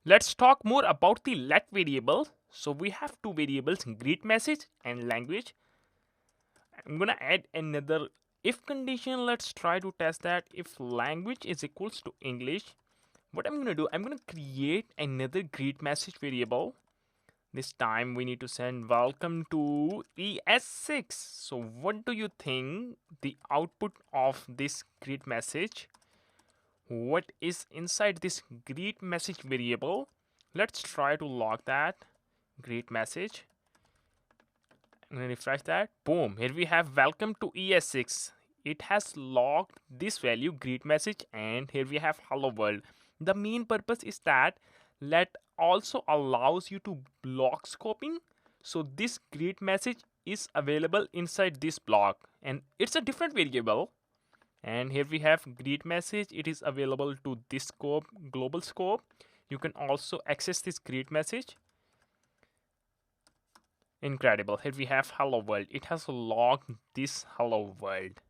Let's talk more about the let variable. So we have two variables, greet message and language. I'm gonna add another if condition. Let's try to test that if language is equals to English. What I'm gonna do, I'm gonna create another greet message variable. This time we need to send welcome to ES6. So what do you think the output of this greet message? What is inside this greet message variable? Let's try to log that greet message. I'm gonna refresh that. Boom, here we have welcome to ES6. It has logged this value greet message, and here we have hello world. The main purpose is that let also allows you to block scoping. So this greet message is available inside this block, and it's a different variable. And here we have greet message. It is available to this scope, global scope. You can also access this greet message. Incredible. Here we have hello world. It has logged this hello world.